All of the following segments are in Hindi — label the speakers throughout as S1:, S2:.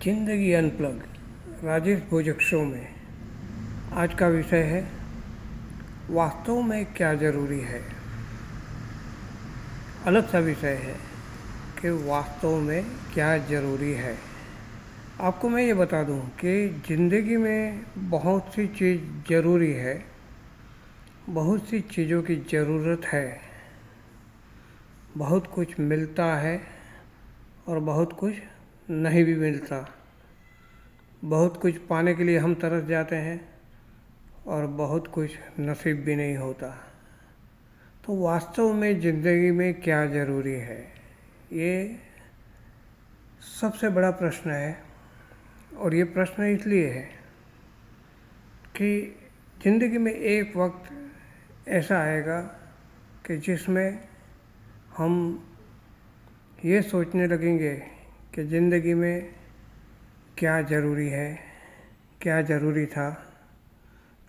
S1: जिंदगी अनप्लग राजेश भोजक शो में आज का विषय है वास्तव में क्या ज़रूरी है। अलग सा विषय है कि वास्तव में क्या ज़रूरी है। आपको मैं ये बता दूं कि ज़िंदगी में बहुत सी चीज़ ज़रूरी है, बहुत सी चीज़ों की ज़रूरत है। बहुत कुछ मिलता है और बहुत कुछ नहीं भी मिलता। बहुत कुछ पाने के लिए हम तरस जाते हैं और बहुत कुछ नसीब भी नहीं होता। तो वास्तव में ज़िंदगी में क्या ज़रूरी है, ये सबसे बड़ा प्रश्न है। और ये प्रश्न इसलिए है कि ज़िंदगी में एक वक्त ऐसा आएगा कि जिसमें हम ये सोचने लगेंगे कि ज़िंदगी में क्या ज़रूरी है, क्या ज़रूरी था,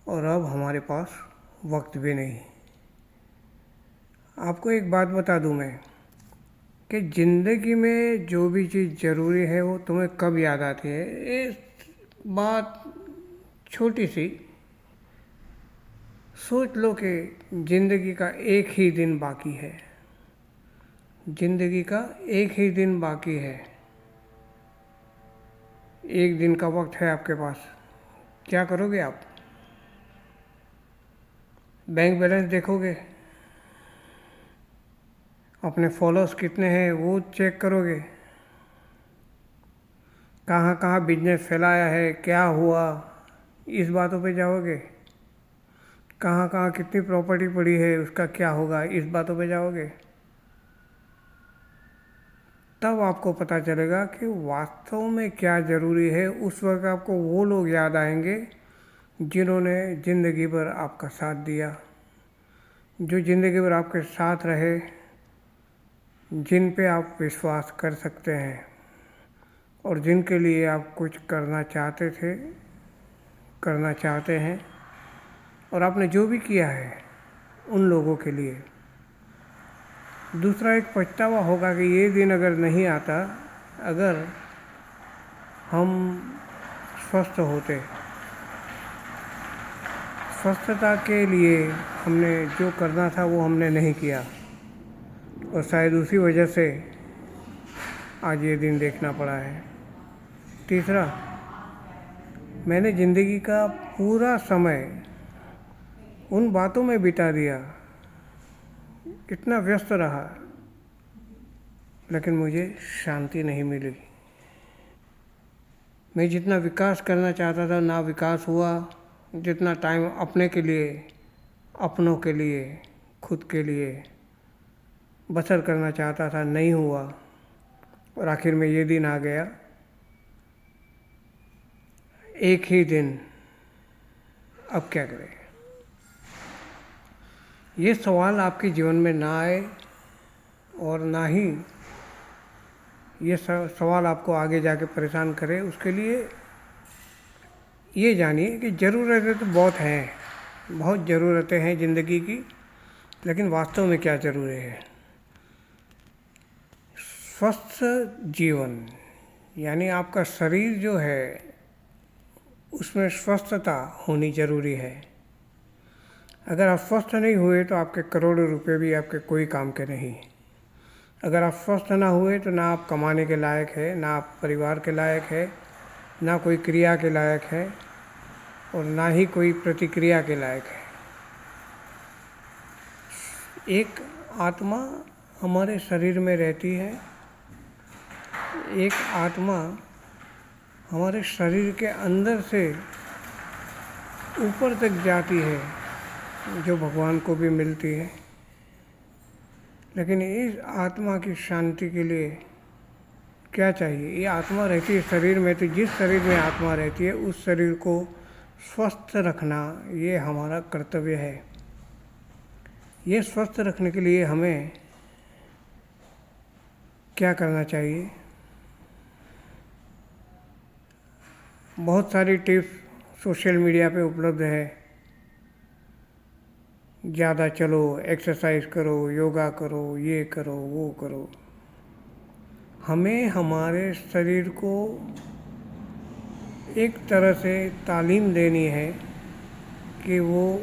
S1: और अब हमारे पास वक्त भी नहीं। आपको एक बात बता दूं मैं कि ज़िंदगी में जो भी चीज़ ज़रूरी है वो तुम्हें कब याद आती है। ये बात छोटी सी सोच लो कि ज़िंदगी का एक ही दिन बाकी है। ज़िंदगी का एक ही दिन बाकी है। एक दिन का वक्त है आपके पास। क्या करोगे आप? बैंक बैलेंस देखोगे, अपने फॉलोअर्स कितने हैं वो चेक करोगे, कहाँ कहाँ बिजनेस फैलाया है, क्या हुआ, इस बातों पे जाओगे। कहाँ कहाँ कितनी प्रॉपर्टी पड़ी है, उसका क्या होगा, इस बातों पे जाओगे। तब आपको पता चलेगा कि वास्तव में क्या ज़रूरी है। उस वक्त आपको वो लोग याद आएंगे जिन्होंने ज़िंदगी भर आपका साथ दिया, जो ज़िंदगी भर आपके साथ रहे, जिन पे आप विश्वास कर सकते हैं और जिनके लिए आप कुछ करना चाहते थे, करना चाहते हैं, और आपने जो भी किया है उन लोगों के लिए। दूसरा एक पछतावा होगा कि ये दिन अगर नहीं आता, अगर हम स्वस्थ होते। स्वस्थता के लिए हमने जो करना था वो हमने नहीं किया, और शायद उसी वजह से आज ये दिन देखना पड़ा है। तीसरा, मैंने ज़िंदगी का पूरा समय उन बातों में बिता दिया, इतना व्यस्त रहा, लेकिन मुझे शांति नहीं मिली। मैं जितना विकास करना चाहता था ना विकास हुआ, जितना टाइम अपने के लिए, अपनों के लिए, खुद के लिए बसर करना चाहता था नहीं हुआ, और आखिर में ये दिन आ गया। एक ही दिन, अब क्या करें। ये सवाल आपके जीवन में ना आए, और ना ही ये सवाल आपको आगे जाके परेशान करे। उसके लिए ये जानिए कि ज़रूरतें तो बहुत हैं, बहुत ज़रूरतें हैं ज़िंदगी की, लेकिन वास्तव में क्या ज़रूरी है। स्वस्थ जीवन यानी आपका शरीर जो है उसमें स्वस्थता होनी ज़रूरी है। अगर आप स्वस्थ नहीं हुए तो आपके करोड़ों रुपए भी आपके कोई काम के नहीं। अगर आप स्वस्थ ना हुए तो ना आप कमाने के लायक है, ना आप परिवार के लायक है, ना कोई क्रिया के लायक है, और ना ही कोई प्रतिक्रिया के लायक है। एक आत्मा हमारे शरीर में रहती है, एक आत्मा हमारे शरीर के अंदर से ऊपर तक जाती है, जो भगवान को भी मिलती है। लेकिन इस आत्मा की शांति के लिए क्या चाहिए। ये आत्मा रहती है शरीर में, तो जिस शरीर में आत्मा रहती है उस शरीर को स्वस्थ रखना ये हमारा कर्तव्य है। ये स्वस्थ रखने के लिए हमें क्या करना चाहिए। बहुत सारी टिप्स सोशल मीडिया पे उपलब्ध है। ज़्यादा चलो, एक्सरसाइज करो, योगा करो, ये करो, वो करो। हमें हमारे शरीर को एक तरह से तालीम देनी है कि वो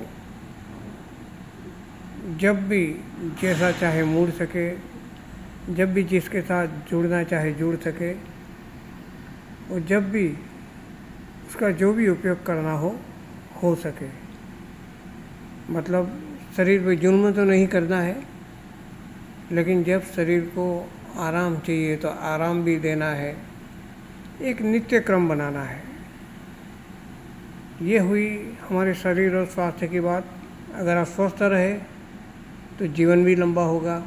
S1: जब भी जैसा चाहे मुड़ सके, जब भी जिसके साथ जुड़ना चाहे जुड़ सके, और जब भी उसका जो भी उपयोग करना हो सके। मतलब शरीर पे जुल्म तो नहीं करना है, लेकिन जब शरीर को आराम चाहिए तो आराम भी देना है। एक नित्य क्रम बनाना है। ये हुई हमारे शरीर और स्वास्थ्य की बात। अगर आप स्वस्थ रहे तो जीवन भी लंबा होगा,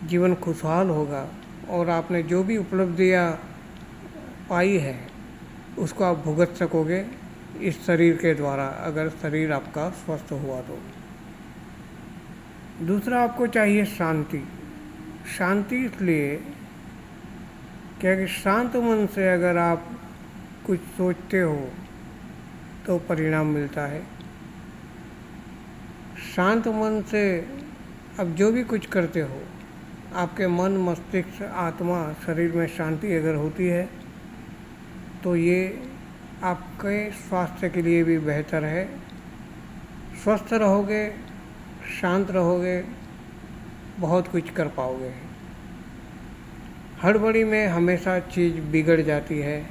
S1: जीवन खुशहाल होगा, और आपने जो भी उपलब्धियाँ पाई है उसको आप भुगत सकोगे इस शरीर के द्वारा, अगर शरीर आपका स्वस्थ हुआ तो। दूसरा, आपको चाहिए शांति। शांति इसलिए कि शांत मन से अगर आप कुछ सोचते हो तो परिणाम मिलता है। शांत मन से अब जो भी कुछ करते हो, आपके मन, मस्तिष्क, आत्मा, शरीर में शांति अगर होती है तो ये आपके स्वास्थ्य के लिए भी बेहतर है। स्वस्थ रहोगे, शांत रहोगे, बहुत कुछ कर पाओगे। हड़बड़ी में हमेशा चीज़ बिगड़ जाती है।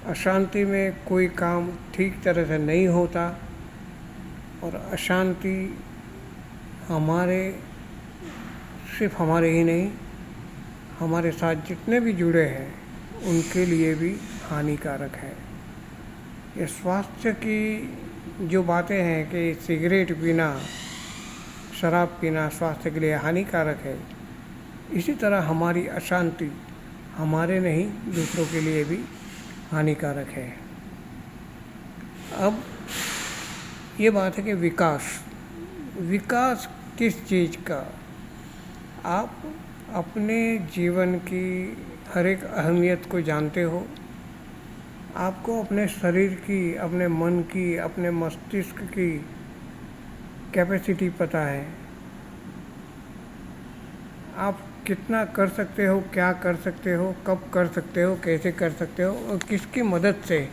S1: अशांति में कोई काम ठीक तरह से नहीं होता, और अशांति सिर्फ हमारे ही नहीं, हमारे साथ जितने भी जुड़े हैं उनके लिए भी हानिकारक है। ये स्वास्थ्य की जो बातें हैं कि सिगरेट पीना, शराब पीना स्वास्थ्य के लिए हानिकारक है, इसी तरह हमारी अशांति हमारे नहीं दूसरों के लिए भी हानिकारक है। अब ये बात है कि विकास किस चीज़ का? आप अपने जीवन की हर एक अहमियत को जानते हो। आपको अपने शरीर की, अपने मन की, अपने मस्तिष्क की कैपेसिटी पता है। आप कितना कर सकते हो, क्या कर सकते हो, कब कर सकते हो, कैसे कर सकते हो, और किसकी मदद से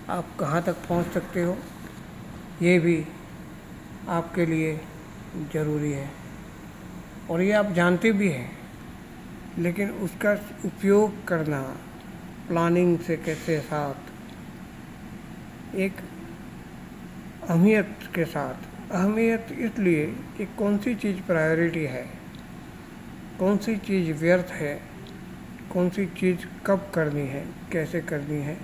S1: आप कहाँ तक पहुँच सकते हो, ये भी आपके लिए ज़रूरी है। और ये आप जानते भी हैं, लेकिन उसका उपयोग करना प्लानिंग से कैसे साथ, एक अहमियत के साथ। अहमियत इसलिए कि कौन सी चीज़ प्रायोरिटी है, कौन सी चीज़ व्यर्थ है, कौन सी चीज़ कब करनी है, कैसे करनी है,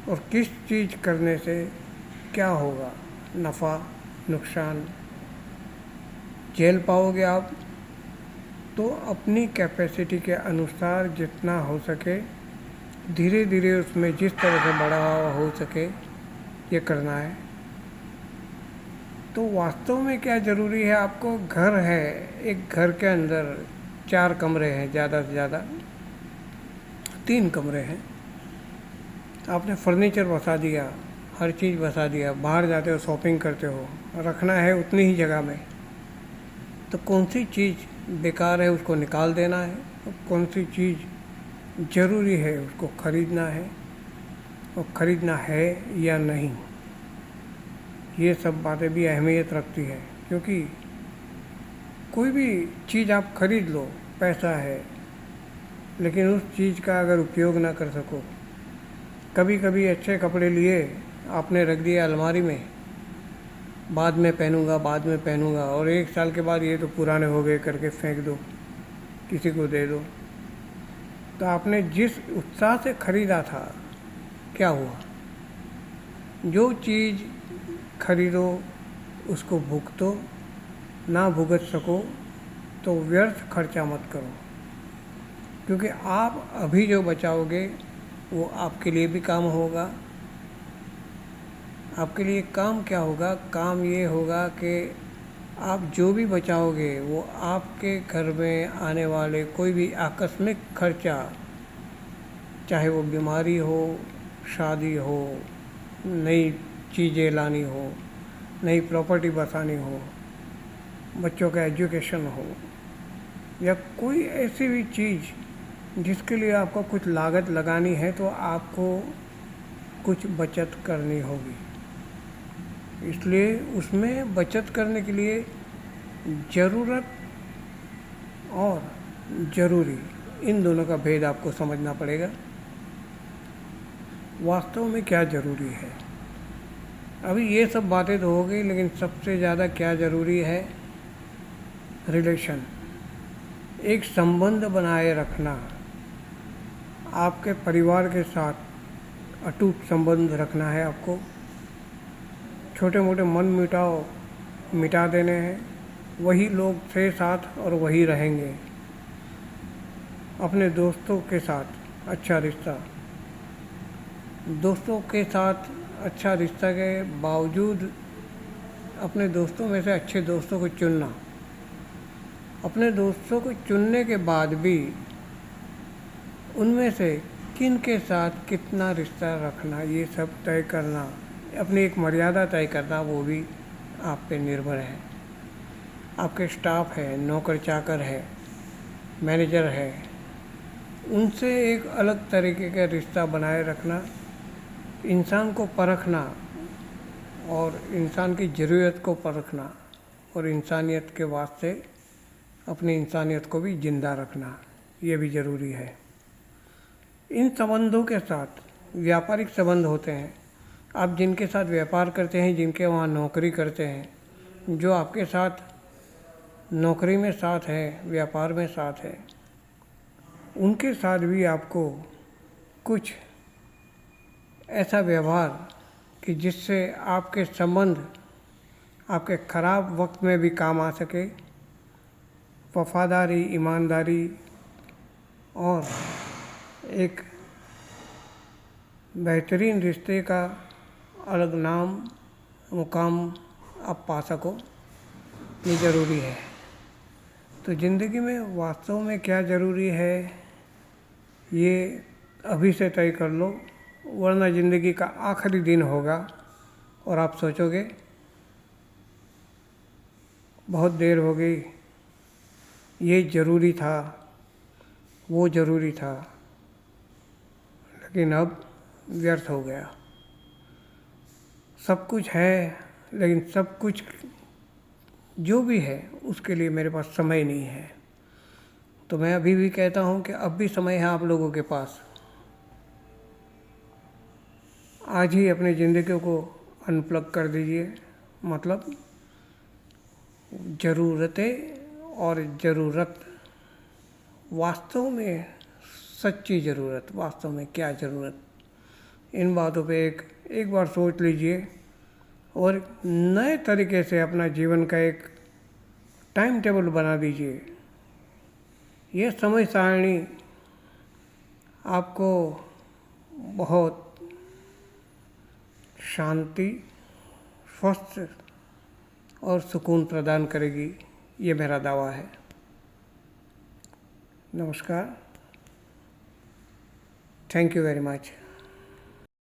S1: और किस चीज़ करने से क्या होगा, नफ़ा नुकसान झेल पाओगे आप। तो अपनी कैपेसिटी के अनुसार जितना हो सके धीरे धीरे उसमें जिस तरह से बढ़ावा हो सके ये करना है। तो वास्तव में क्या ज़रूरी है? आपको घर है, एक घर के अंदर 4 कमरे हैं, ज़्यादा से ज़्यादा 3 कमरे हैं, आपने फर्नीचर बसा दिया, हर चीज़ बसा दिया, बाहर जाते हो शॉपिंग करते हो, रखना है उतनी ही जगह में, तो कौन सी चीज़ बेकार है उसको निकाल देना है, और कौन सी चीज़ ज़रूरी है उसको खरीदना है, और ख़रीदना है या नहीं। ये सब बातें भी अहमियत रखती है, क्योंकि कोई भी चीज़ आप खरीद लो, पैसा है, लेकिन उस चीज़ का अगर उपयोग ना कर सको, कभी कभी अच्छे कपड़े लिए आपने रख दिया अलमारी में, बाद में पहनूंगा, और 1 साल के बाद ये तो पुराने हो गए करके फेंक दो, किसी को दे दो। तो आपने जिस उत्साह से खरीदा था, क्या हुआ? जो चीज़ खरीदो उसको भुगतो, ना भुगत सको तो व्यर्थ खर्चा मत करो, क्योंकि आप अभी जो बचाओगे वो आपके लिए भी काम होगा। आपके लिए काम क्या होगा? काम ये होगा कि आप जो भी बचाओगे वो आपके घर में आने वाले कोई भी आकस्मिक खर्चा, चाहे वो बीमारी हो, शादी हो, नई चीज़ें लानी हो, नई प्रॉपर्टी बसानी हो, बच्चों का एजुकेशन हो, या कोई ऐसी भी चीज़ जिसके लिए आपको कुछ लागत लगानी है, तो आपको कुछ बचत करनी होगी। इसलिए उसमें बचत करने के लिए ज़रूरत और ज़रूरी, इन दोनों का भेद आपको समझना पड़ेगा। वास्तव में क्या ज़रूरी है, अभी ये सब बातें तो हो गई, लेकिन सबसे ज़्यादा क्या ज़रूरी है, रिलेशन, एक संबंध बनाए रखना। आपके परिवार के साथ अटूट संबंध रखना है आपको। छोटे मोटे मन मुटाव मिटा देने हैं। वही लोग थे साथ और वही रहेंगे। अपने दोस्तों के साथ अच्छा रिश्ता, दोस्तों के साथ अच्छा रिश्ता के बावजूद अपने दोस्तों में से अच्छे दोस्तों को चुनना। अपने दोस्तों को चुनने के बाद भी उनमें से किन के साथ कितना रिश्ता रखना, ये सब तय करना, अपनी एक मर्यादा तय करना, वो भी आप पे निर्भर है। आपके स्टाफ है, नौकर चाकर है, मैनेजर है, उनसे एक अलग तरीके का रिश्ता बनाए रखना, इंसान को परखना और इंसान की ज़रूरत को परखना और इंसानियत के वास्ते अपनी इंसानियत को भी ज़िंदा रखना, ये भी ज़रूरी है। इन संबंधों के साथ व्यापारिक संबंध होते हैं। आप जिनके साथ व्यापार करते हैं, जिनके वहाँ नौकरी करते हैं, जो आपके साथ नौकरी में साथ है, व्यापार में साथ है, उनके साथ भी आपको कुछ ऐसा व्यवहार कि जिससे आपके संबंध आपके ख़राब वक्त में भी काम आ सके, वफादारी, ईमानदारी और एक बेहतरीन रिश्ते का अलग नाम मुकाम आप पा सको, ये ज़रूरी है। तो ज़िंदगी में वास्तव में क्या ज़रूरी है, ये अभी से तय कर लो, वरना ज़िंदगी का आखिरी दिन होगा और आप सोचोगे बहुत देर हो गई, ये ज़रूरी था, वो ज़रूरी था, लेकिन अब व्यर्थ हो गया। सब कुछ है, लेकिन सब कुछ जो भी है उसके लिए मेरे पास समय नहीं है। तो मैं अभी भी कहता हूँ कि अब भी समय है आप लोगों के पास। आज ही अपनी ज़िंदगी को अनप्लग कर दीजिए, मतलब ज़रूरतें और ज़रूरत, वास्तव में सच्ची ज़रूरत, वास्तव में क्या ज़रूरत, इन बातों पे एक बार सोच लीजिए और नए तरीके से अपना जीवन का एक टाइम टेबल बना दीजिए। ये समय सारणी आपको बहुत शांति, स्वस्थ और सुकून प्रदान करेगी, ये मेरा दावा है। नमस्कार, थैंक यू वेरी मच।